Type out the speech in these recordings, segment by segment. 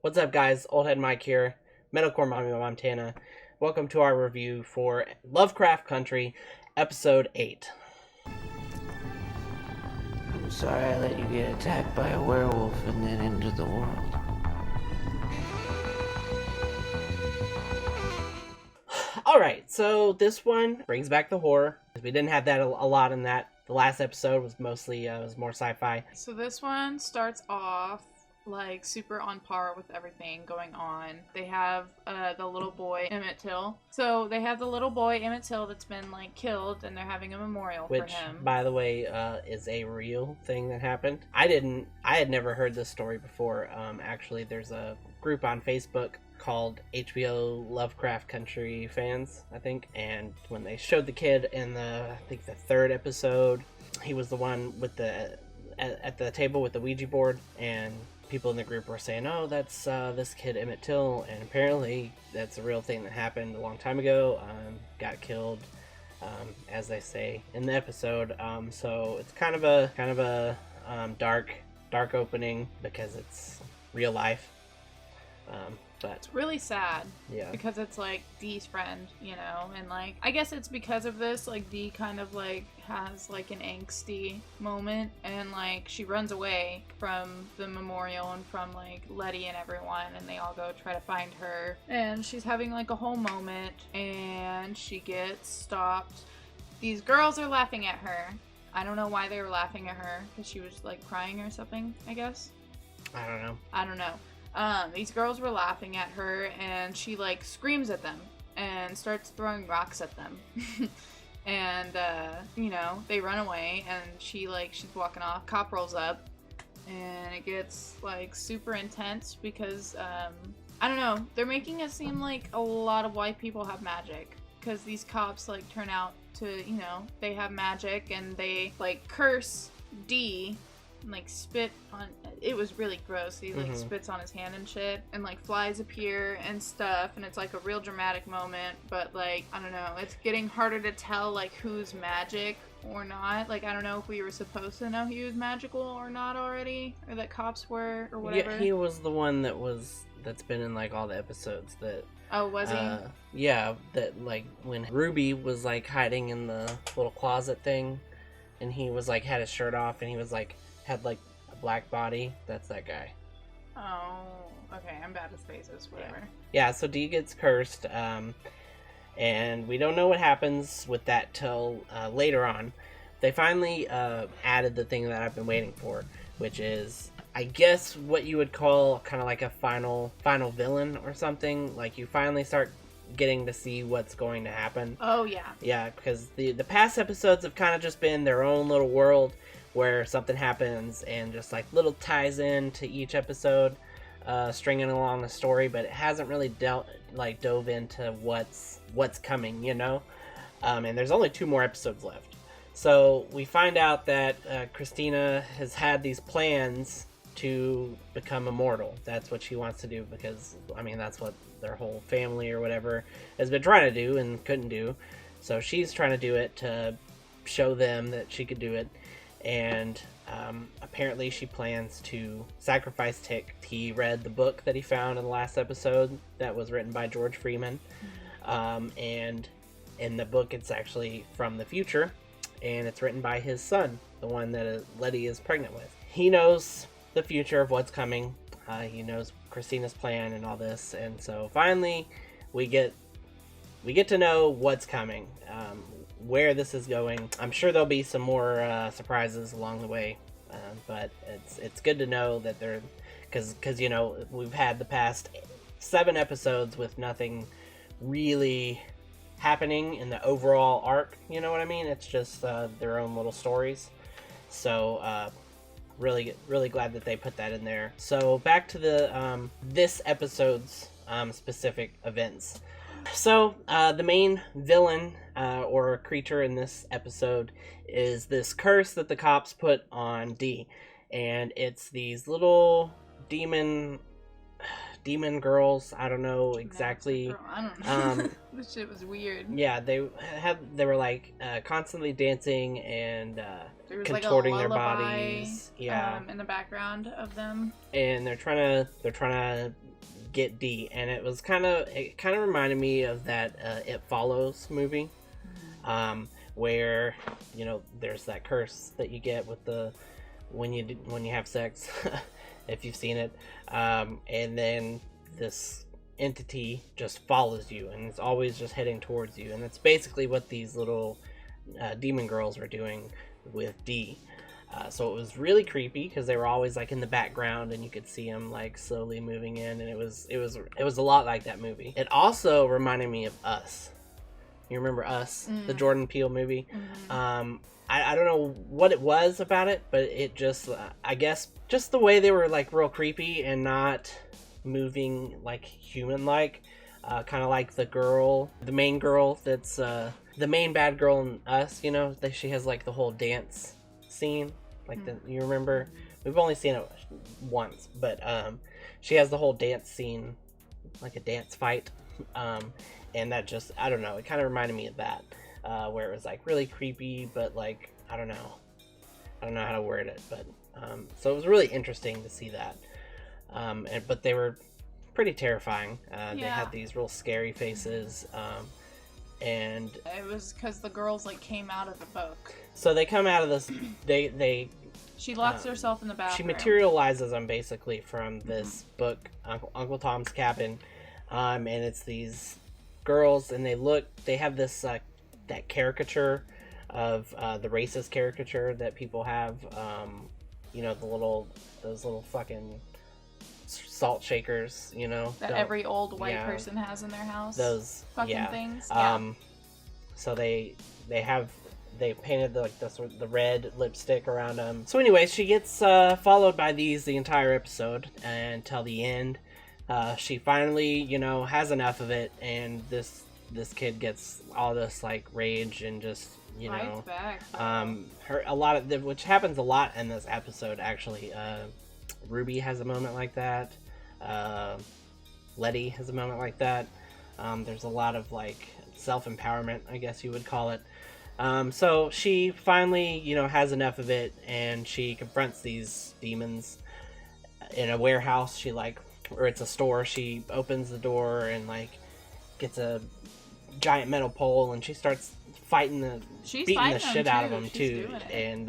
What's up, guys? Old Head Mike here, Metalcore Mommy Montana. Welcome to our review for Lovecraft Country, Episode 8. I'm sorry I let you get attacked by a werewolf and then into the world. Alright, so this one brings back the horror. We didn't have that a lot in that. The last episode was mostly, was more sci-fi. So this one starts off like super on par with everything going on. They have the little boy Emmett Till. So they have the little boy Emmett Till that's been like killed, and they're having a memorial for Which, him. by the way, is a real thing that happened. I had never heard this story before. Actually, there's a group on Facebook called HBO Lovecraft Country fans, I think. And when they showed the kid in I think the third episode, he was the one with at the table with the Ouija board, and people in the group were saying, "Oh, that's this kid Emmett Till," and apparently that's a real thing that happened a long time ago. Got killed, as they say in the episode. So it's kind of a dark opening because it's real life. But It's really sad. yeah, Because it's like Dee's friend, you know, and like I guess it's because of this, like Dee kind of like has like an angsty moment, and like she runs away from the memorial and from like Letty and everyone, and they all go try to find her, and she's having like a whole moment, and she gets stopped. These girls are laughing at her. I don't know why they were laughing at her, because she was like crying or something, I guess. I don't know. These girls were laughing at her, and she like screams at them and starts throwing rocks at them. And you know, they run away, and she's walking off. Cop rolls up, and it gets like super intense because I don't know, they're making it seem like a lot of white people have magic, because these cops like turn out to, you know, they have magic, and they like curse Dee and like spit on. It was really gross. He like spits on his hand and shit, and like flies appear and stuff, and it's like a real dramatic moment. But like, I don't know, it's getting harder to tell like who's magic or not. Like, I don't know if we were supposed to know he was magical or not already, or that cops were, or whatever. Yeah, he was the one that's been in like all the episodes that. Oh, was he? Yeah, that like when Ruby was like hiding in the little closet thing, and he was like had his shirt off, and he was like had like a black body. That's that guy. Oh, okay. I'm bad with faces. Whatever. Yeah, so Dee gets cursed, and we don't know what happens with that till later on. They finally added the thing that I've been waiting for, which is, I guess, what you would call kind of like a final villain or something. Like, you finally start getting to see what's going to happen. Oh, yeah. Yeah, because the past episodes have kind of just been their own little world where something happens and just like little ties in to each episode, stringing along the story, but it hasn't really dove into what's coming, you know. And there's only 2 more episodes left, so we find out that Christina has had these plans to become immortal. That's what she wants to do, because I mean that's what their whole family or whatever has been trying to do and couldn't do. So she's trying to do it to show them that she could do it. And apparently she plans to sacrifice Tick. He read the book that he found in the last episode that was written by George Freeman. And in the book it's actually from the future, and it's written by his son, the one that Letty is pregnant with. He knows the future of what's coming. He knows Christina's plan and all this, and so finally we get to know what's coming, where this is going. I'm sure there'll be some more surprises along the way, but it's good to know that they're, because you know, we've had the past 7 episodes with nothing really happening in the overall arc, you know what I mean? It's just their own little stories. So really glad that they put that in there. So back to the this episode's specific events. So the main villain or creature in this episode is this curse that the cops put on Dee, and it's these little demon girls. I don't know exactly. I don't know. This shit was weird. Yeah, they were like constantly dancing and there was contorting like a their lullaby, bodies. Yeah, in the background of them. and they're trying to get Dee, and it kind of reminded me of that It Follows movie, where there's that curse that you get with the when you have sex, if you've seen it, and then this entity just follows you, and it's always just heading towards you, and it's basically what these little demon girls were doing with Dee. So it was really creepy because they were always like in the background and you could see them like slowly moving in, and it was a lot like that movie. It also reminded me of Us. You remember Us, the Jordan Peele movie? Mm-hmm. I don't know what it was about it, but it just I guess just the way they were like real creepy and not moving like human like, kind of like the main girl that's the main bad girl in Us. She has like the whole dance scene, like you remember, we've only seen it once, but she has the whole dance scene, like a dance fight, and that just, I don't know, it kind of reminded me of that, where it was like really creepy, but like I don't know how to word it, but so it was really interesting to see that, but they were pretty terrifying. They had these real scary faces, and it was because the girls like came out of the book. So they come out of this. She locks herself in the bathroom. She materializes them basically from this book, Uncle Tom's Cabin, and it's these girls, and they have this that caricature of the racist caricature that people have. Those little fucking salt shakers, that every old white person has in their house. Those fucking things. So they painted the red lipstick around them. So anyway, she gets followed by these the entire episode until the end. She finally, has enough of it, and this kid gets all this like rage and just Fights back, which happens a lot in this episode actually. Ruby has a moment like that. Letty has a moment like that. There's a lot of like self-empowerment, I guess you would call it. So she finally, has enough of it, and she confronts these demons in a warehouse. Or it's a store. She opens the door and like gets a giant metal pole, and she starts beating the shit out of them too. And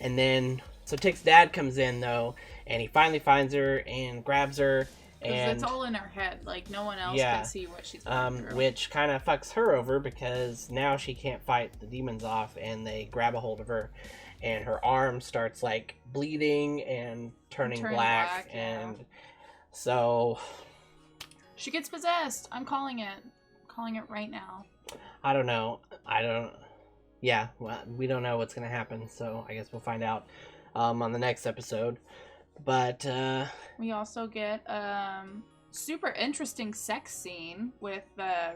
then so Tick's dad comes in though, and he finally finds her and grabs her. And it's all in her head, like no one else can see what she's going through. Which kind of fucks her over because now she can't fight the demons off, and they grab a hold of her, and her arm starts like bleeding and turning black, and so she gets possessed. I'm calling it right now. I don't know. Well, we don't know what's gonna happen, so I guess we'll find out on the next episode. But we also get super interesting sex scene with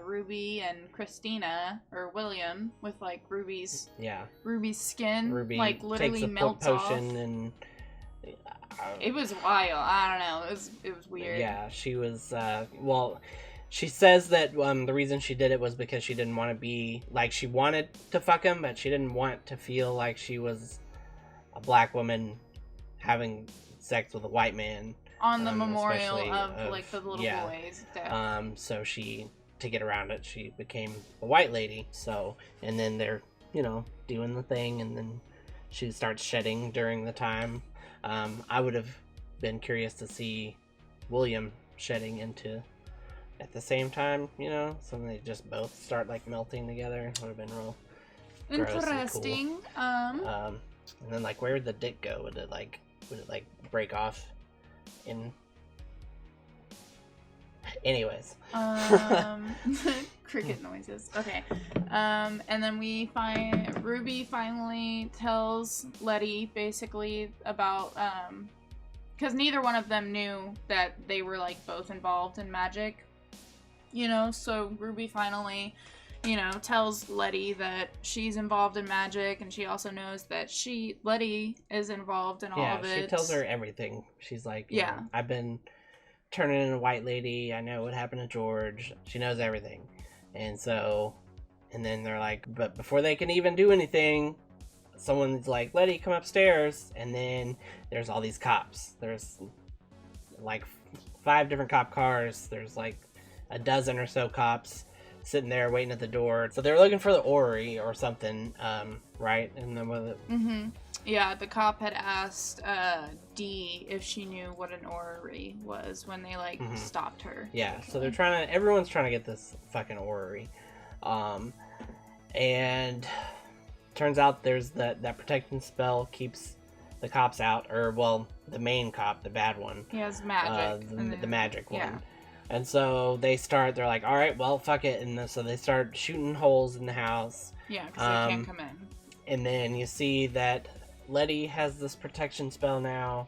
Ruby and Christina, or William, with like Ruby's skin. Ruby like literally takes a melts potion off. And it was wild. I don't know. It was weird. Yeah, she was she says that the reason she did it was because she didn't want to be like, she wanted to fuck him, but she didn't want to feel like she was a black woman having sex with a white man on the memorial of like the little boys' death. So to get around it, she became a white lady. So, and then they're doing the thing, and then she starts shedding during the time. I would have been curious to see William shedding into at the same time, so they just both start like melting together. It would have been real interesting. Cool. And then like, where would the dick go? Would it break off in? Anyways. Cricket noises. Okay. And then we find Ruby finally tells Letty basically about because neither one of them knew that they were like both involved in magic. So Ruby finally, tells Letty that she's involved in magic, and she also knows that Letty is involved in all of it. Yeah, she tells her everything. She's like, I've been turning into a white lady. I know what happened to George. She knows everything. And then they're like, but before they can even do anything, someone's like, Letty, come upstairs. And then there's all these cops. There's like 5 different cop cars. There's like a dozen or so cops sitting there waiting at the door. So they're looking for the orrery or something, right? And then with it. Mm-hmm. Yeah, the cop had asked Dee if she knew what an orrery was when they stopped her. Yeah, so they're everyone's trying to get this fucking orrery. And turns out there's that protection spell keeps the cops out, or well, the main cop, the bad one. He has magic. The magic one. Yeah. And so they're like, all right, well, fuck it. And so they start shooting holes in the house. Yeah, because they can't come in. And then you see that Letty has this protection spell now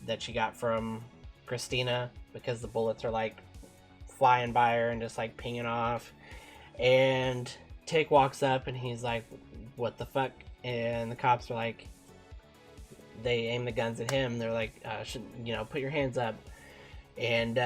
that she got from Christina, because the bullets are like flying by her and just like pinging off. And Tick walks up and he's like, what the fuck? And the cops are like, they aim the guns at him. They're like, put your hands up. And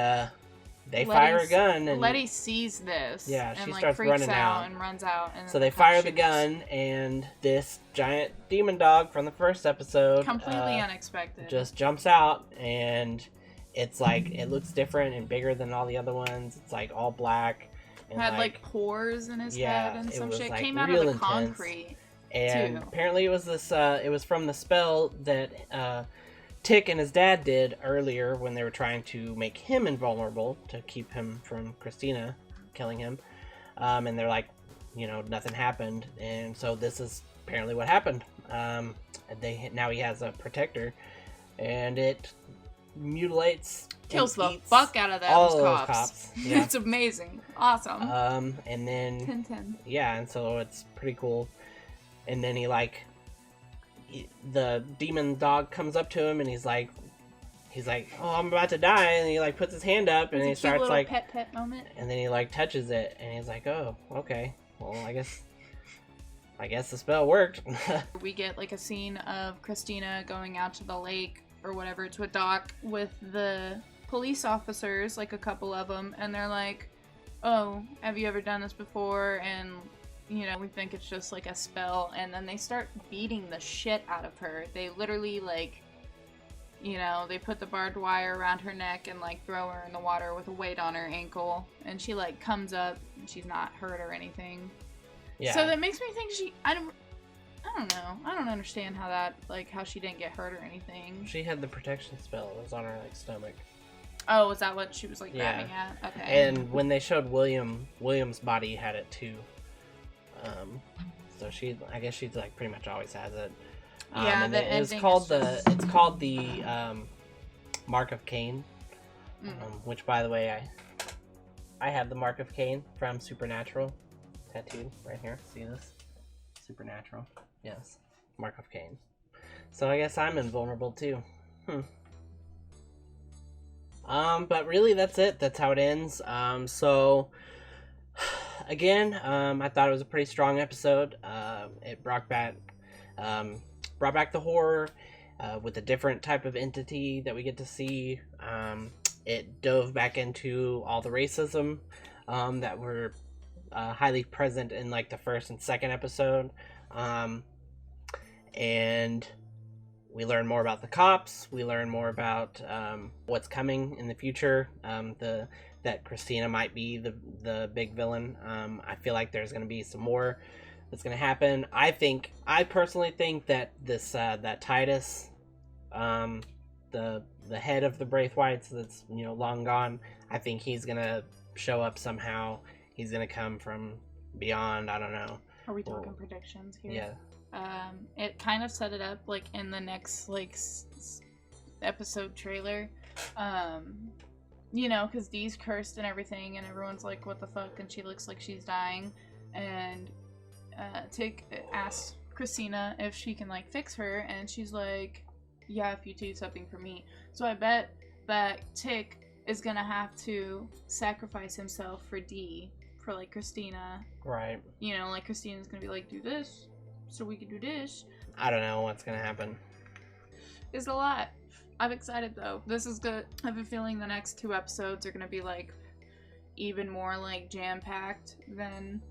they fire a gun. And Letty sees this. Yeah, and, she starts running out. And runs out. And so they fire the gun, and this giant demon dog from the first episode, completely unexpected, just jumps out, and it's like, it looks different and bigger than all the other ones. It's like all black. And had like pores in his head and some shit. Came out of the concrete. And apparently it was this. It was from the spell that Tick and his dad did earlier when they were trying to make him invulnerable to keep him from Christina killing him. And they're like, nothing happened, and so this is apparently what happened. Now he has a protector, and it mutilates, kills the fuck out of those cops. Yeah. It's amazing, awesome. And then 10/10. Yeah, and so it's pretty cool. And then the demon dog comes up to him, and he's like, oh, I'm about to die, and he like puts his hand up, and he starts like pet moment, and then he like touches it, and he's like, oh, okay, well, I guess the spell worked. We get like a scene of Christina going out to the lake or whatever, to a dock with the police officers, like a couple of them, and they're like, oh, have you ever done this before? And we think it's just like a spell, and then they start beating the shit out of her. They literally they put the barbed wire around her neck and like throw her in the water with a weight on her ankle, and she like comes up and she's not hurt or anything. Yeah. So that makes me think I don't know. I don't understand how she didn't get hurt or anything. She had the protection spell. It was on her like stomach. Oh, is that what she was like grabbing at? Okay. And when they showed William's body had it too. So I guess she's like pretty much always has it. Yeah, and it's called the Mark of Cain, which, by the way, I have the Mark of Cain from Supernatural tattooed right here. See this? Supernatural. Yes, Mark of Cain. So I guess I'm invulnerable too. But really, that's it. That's how it ends. So. Again, I thought it was a pretty strong episode. It brought back the horror with a different type of entity that we get to see. It dove back into all the racism that were highly present in like the first and second episode. And we learn more about the cops. We learn more about what's coming in the future. That Christina might be the big villain. I feel like there's going to be some more that's going to happen. I personally think that this that Titus, the head of the Braithwaites that's long gone, I think he's going to show up somehow. He's going to come from beyond. I don't know. Are we talking predictions here? Yeah. It kind of set it up like in the next episode trailer. Because Dee's cursed and everything, and everyone's like, what the fuck, and she looks like she's dying, and Tick asks Christina if she can fix her, and she's like, yeah, if you do something for me. So I bet that Tick is gonna have to sacrifice himself for Dee, for Christina. Right. Christina's gonna be like, do this so we can do this. I don't know what's gonna happen. It's a lot. I'm excited though. This is good. I have a feeling the next 2 episodes are gonna be even more jam-packed than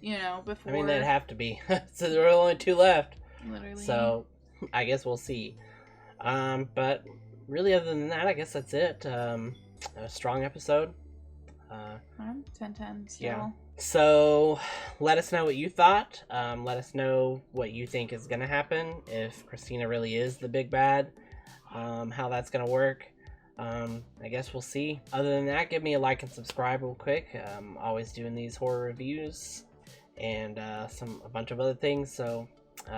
before. I mean, they'd have to be. So there are only 2 left. Literally. So I guess we'll see. But really, other than that, I guess that's it. A strong episode. 10/10 still. Yeah. So, let us know what you thought. Let us know what you think is going to happen, if Christina really is the big bad, how that's going to work. I guess we'll see. Other than that, give me a like and subscribe real quick. I'm always doing these horror reviews and a bunch of other things, so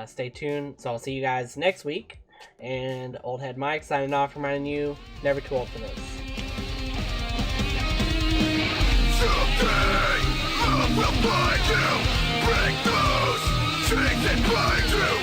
stay tuned. So I'll see you guys next week. And Old Head Mike signing off, reminding you, never too old for this. Someday, love will find you. Break those chains and bind you.